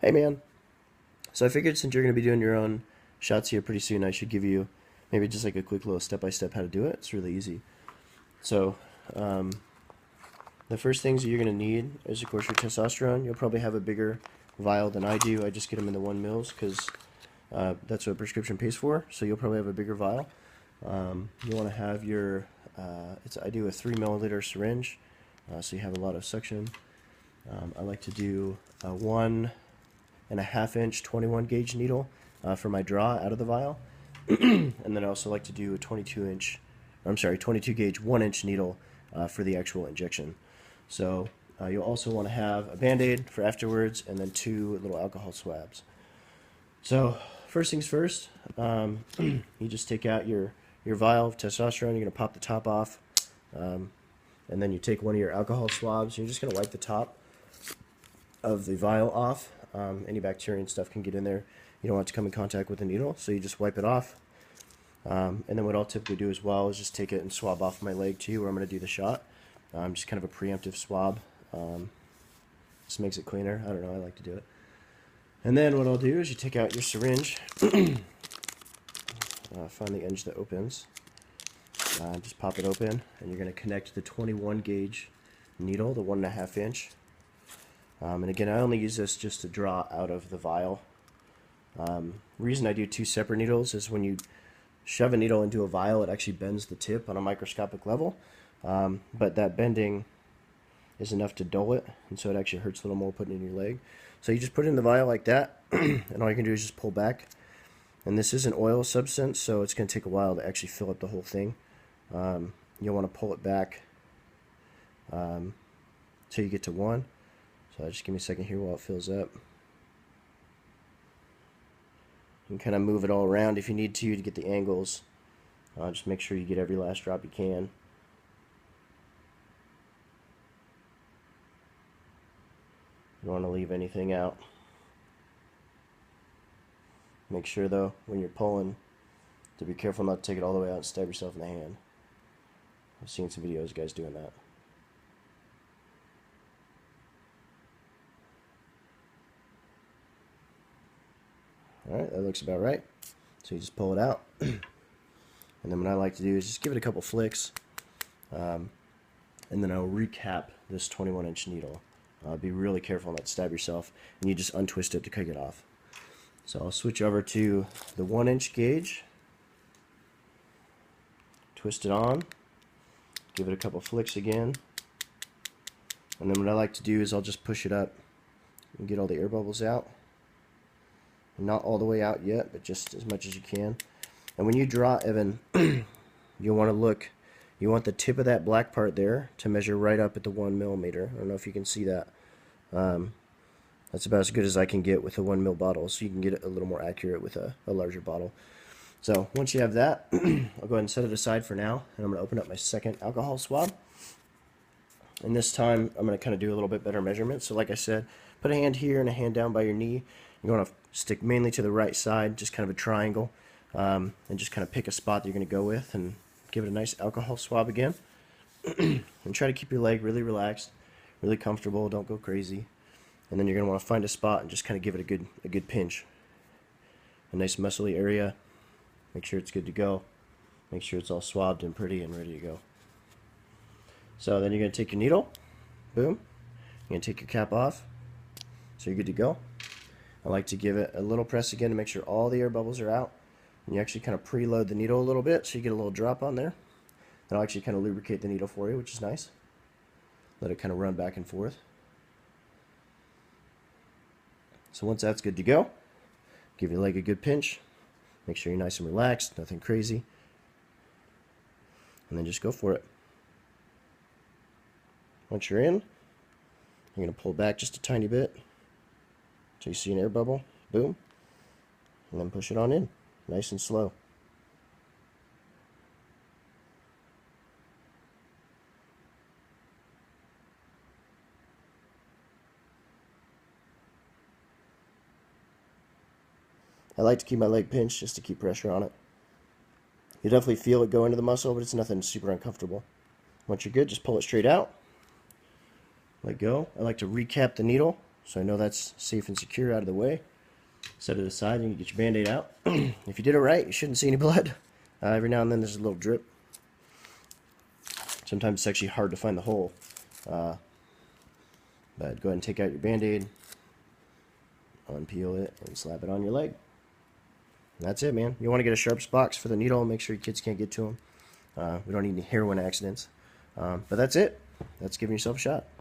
Hey man, so I figured since you're going to be doing your own shots here pretty soon, I should give you maybe just like a quick little step-by-step how to do it. It's really easy. So um, the first things that you're going to need is of course your testosterone. You'll probably have a bigger vial than I do. I just get them in the 1 mils because that's what a prescription pays for. So you'll probably have a bigger vial. You want to have your, I do a 3 milliliter syringe, so you have a lot of suction. I like to do a 1.5 inch 21 gauge needle for my draw out of the vial. And then I also like to do a 22 gauge 1 inch needle for the actual injection. So you'll also want to have a band-aid for afterwards, and then 2 little alcohol swabs. So first things first, you just take out your vial of testosterone. You're going to pop the top off, and then you take one of your alcohol swabs. You're just going to wipe the top of the vial off. Any bacteria and stuff can get in there. You don't want it to come in contact with the needle, so you just wipe it off. And then what I'll typically do as well is just take it and swab off my leg too, where I'm going to do the shot. Just kind of a preemptive swab. Just makes it cleaner. I don't know, I like to do it. And then what I'll do is you take out your syringe, find the edge that opens, just pop it open, and you're going to connect the 21 gauge needle, the 1.5 inch. And again, I only use this just to draw out of the vial. Reason I do 2 separate needles is when you shove a needle into a vial, it actually bends the tip on a microscopic level. But that bending is enough to dull it, and so it actually hurts a little more putting it in your leg. So you just put it in the vial like that, and all you can do is just pull back. And this is an oil substance, so it's going to take a while to actually fill up the whole thing. You'll want to pull it back till you get to 1. So just give me a second here while it fills up. You can kind of move it all around if you need to get the angles. Just make sure you get every last drop you can. You don't want to leave anything out. Make sure though, when you're pulling, to be careful not to take it all the way out and stab yourself in the hand. I've seen some videos of guys doing that. Alright, that looks about right. So you just pull it out. And then what I like to do is just give it a couple flicks. And then I'll recap this 21 inch needle. Be really careful not to stab yourself. And you just untwist it to cut it off. So I'll switch over to the 1 inch gauge. Twist it on. Give it a couple flicks again. And then what I like to do is I'll just push it up and get all the air bubbles out. Not all the way out yet, but just as much as you can. And when you draw, Evan, you'll want to look, you want the tip of that black part there to measure right up at the 1 millimeter. I don't know if you can see that. That's about as good as I can get with a 1 mil bottle, so you can get it a little more accurate with a larger bottle. So once you have that, I'll go ahead and set it aside for now, and I'm going to open up my second alcohol swab. And this time, I'm going to kind of do a little bit better measurement. So like I said, put a hand here and a hand down by your knee. You're going to stick mainly to the right side, just kind of a triangle, and just kind of pick a spot that you're going to go with and give it a nice alcohol swab again. And try to keep your leg really relaxed, really comfortable, don't go crazy. And then you're going to want to find a spot and just kind of give it a good pinch. A nice muscly area. Make sure it's good to go. Make sure it's all swabbed and pretty and ready to go. So then you're going to take your needle, boom, you're going to take your cap off, so you're good to go. I like to give it a little press again to make sure all the air bubbles are out. And you actually kind of preload the needle a little bit so you get a little drop on there. That'll actually kind of lubricate the needle for you, which is nice. Let it kind of run back and forth. So once that's good to go, give your leg a good pinch. Make sure you're nice and relaxed, nothing crazy. And then just go for it. Once you're in, you're going to pull back just a tiny bit until you see an air bubble. Boom. And then push it on in, nice and slow. I like to keep my leg pinched just to keep pressure on it. You definitely feel it go into the muscle, but it's nothing super uncomfortable. Once you're good, just pull it straight out. Let go. I like to recap the needle So I know that's safe and secure out of the way. Set it aside and you get your Band-Aid out. If you did it right, you shouldn't see any blood. Every now and then there's a little drip. Sometimes it's actually hard to find the hole. But go ahead and take out your Band-Aid, unpeel it, and slap it on your leg. And that's it, man. You want to get a sharps box for the needle. Make sure your kids can't get to them. We don't need any heroin accidents. But that's it. That's giving yourself a shot.